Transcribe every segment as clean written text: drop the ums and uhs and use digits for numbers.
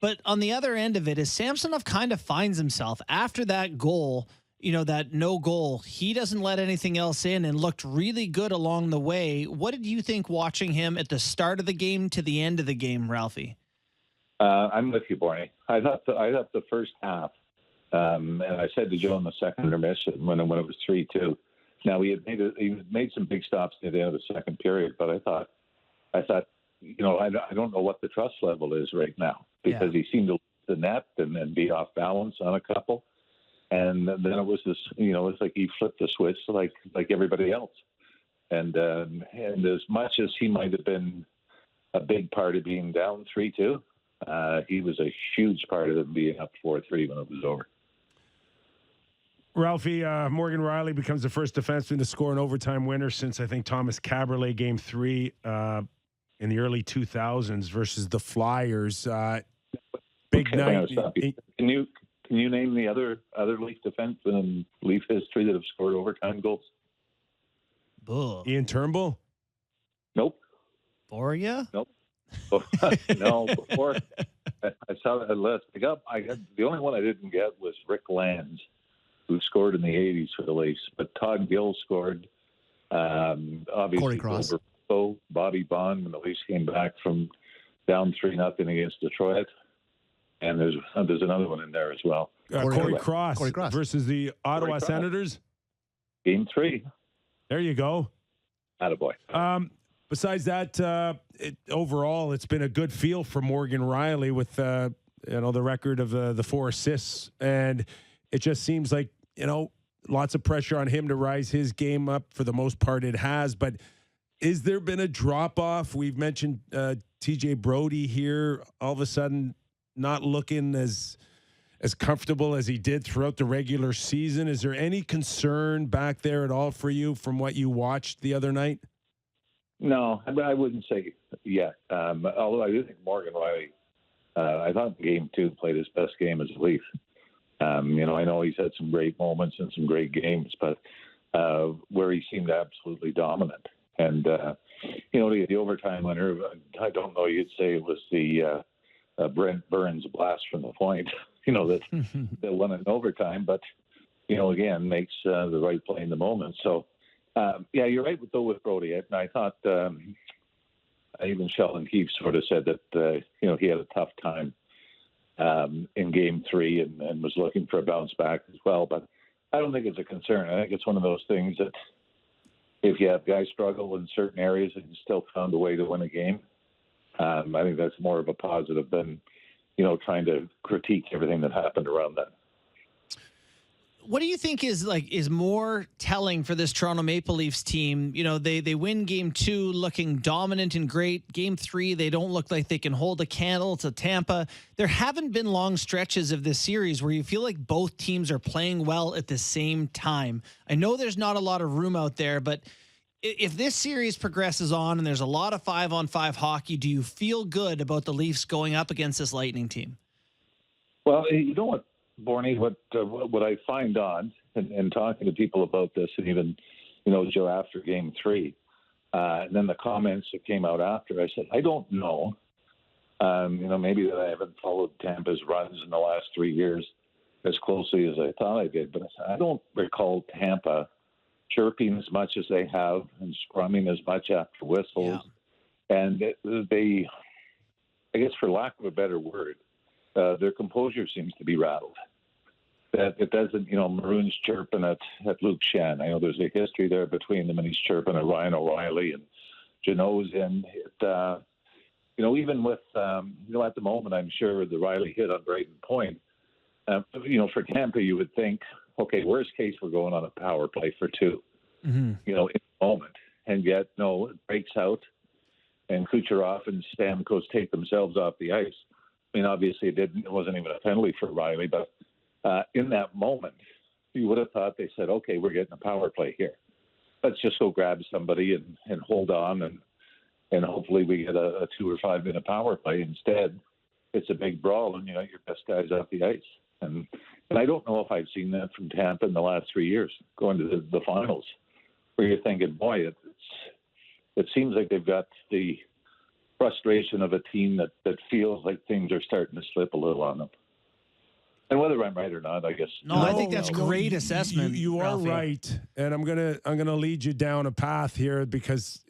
But on the other end of it is Samsonov kind of finds himself after that goal, that no goal. He doesn't let anything else in and looked really good along the way. What did you think watching him at the start of the game to the end of the game, Ralphie? I'm with you, Barney. I thought the first half, and I said to Joe in the second intermission when it was 3-2. Now he made some big stops at the end of the second period, but I thought, I don't know what the trust level is right now because he seemed to lose the net and then be off balance on a couple, and then it was this, it's like he flipped the switch like everybody else, and as much as he might have been a big part of being down 3-2. He was a huge part of them being up 4-3 when it was over. Ralphie, Morgan Rielly becomes the first defenseman to score an overtime winner since, I think, Thomas Caberlet Game 3 in the early 2000s versus the Flyers. Big night. Can you name the other Leaf defensemen in Leaf history that have scored overtime goals? Ian Turnbull? Nope. Boria? Nope. No, before I saw that list. The only one I didn't get was Rick Lands, who scored in the 80s for the Leafs. But Todd Gill scored. Obviously, Corey Cross. Bobby Bond when the Leafs came back from down 3-0 against Detroit. And there's another one in there as well. Corey Cross versus the Ottawa Senators. Game 3. There you go. Attaboy. Besides that, overall, it's been a good feel for Morgan Rielly with the record of the 4 assists, and it just seems like lots of pressure on him to rise his game up. For the most part, it has. But is there been a drop off? We've mentioned T.J. Brody here, all of a sudden not looking as comfortable as he did throughout the regular season. Is there any concern back there at all for you from what you watched the other night? No, I wouldn't say yet. Although I do think Morgan Rielly, I thought Game 2 played his best game as a Leaf. I know he's had some great moments and some great games, but where he seemed absolutely dominant. And, the overtime winner, I don't know, you'd say it was the Brent Burns blast from the point, that won in overtime, but, again, makes the right play in the moment. So, you're right with Brody. And I thought even Sheldon Keefe sort of said that, he had a tough time in Game 3 and was looking for a bounce back as well. But I don't think it's a concern. I think it's one of those things that if you have guys struggle in certain areas and you still found a way to win a game, I think that's more of a positive than, trying to critique everything that happened around that. What do you think is more telling for this Toronto Maple Leafs team? They win Game 2 looking dominant and great. Game 3, they don't look like they can hold a candle to Tampa. There haven't been long stretches of this series where you feel like both teams are playing well at the same time. I know there's not a lot of room out there, but if this series progresses on and there's a lot of 5-on-5 hockey, do you feel good about the Leafs going up against this Lightning team? Well, you know what, Borny, what I find odd, and talking to people about this, and even, Joe, after Game 3, and then the comments that came out after, I said, I don't know. Maybe that I haven't followed Tampa's runs in the last 3 years as closely as I thought I did, but I don't recall Tampa chirping as much as they have and scrumming as much after whistles. Yeah. And they, I guess for lack of a better word, their composure seems to be rattled. That it doesn't, Maroon's chirping at Luke Shen. I know there's a history there between them, and he's chirping at Ryan O'Reilly and Jeannot's in. Even with, at the moment, I'm sure the Riley hit on Braden Point. For Tampa, you would think, okay, worst case, we're going on a power play for 2, in the moment. And yet, no, it breaks out, and Kucherov and Stamkos take themselves off the ice. I mean, obviously, it wasn't even a penalty for Riley, but in that moment, you would have thought they said, okay, we're getting a power play here. Let's just go grab somebody and hold on, and hopefully we get a 2 or 5 minute power play. Instead, it's a big brawl, and, your best guy's off the ice. And I don't know if I've seen that from Tampa in the last 3 years, going to the finals, where you're thinking, boy, it seems like they've got the frustration of a team that feels like things are starting to slip a little on them. And whether I'm right or not, I guess. No, I think that's great assessment. You are Ralphie. right, and I'm gonna lead you down a path here because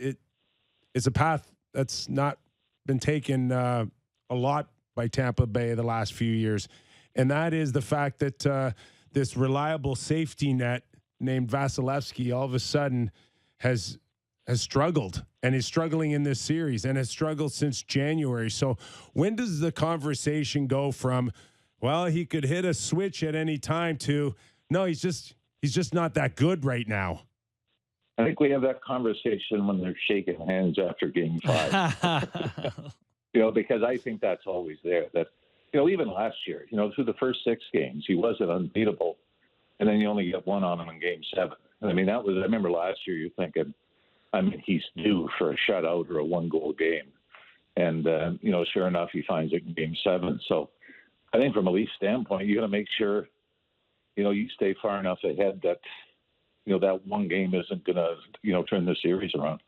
it's a path that's not been taken a lot by Tampa Bay the last few years, and that is the fact that this reliable safety net named Vasilevsky all of a sudden has struggled and is struggling in this series and has struggled since January. So when does the conversation go from, well, he could hit a switch at any time to, no, he's just not that good right now? I think we have that conversation when they're shaking hands after Game 5. Because I think that's always there. That, even last year, through the first 6 games, he wasn't unbeatable. And then you only get one on him in Game 7. I mean, I remember last year you're thinking, he's due for a shutout or a 1-goal game. And, sure enough, he finds it in Game 7. So I think from a Leaf standpoint, you got to make sure, you stay far enough ahead that, that one game isn't going to, turn the series around.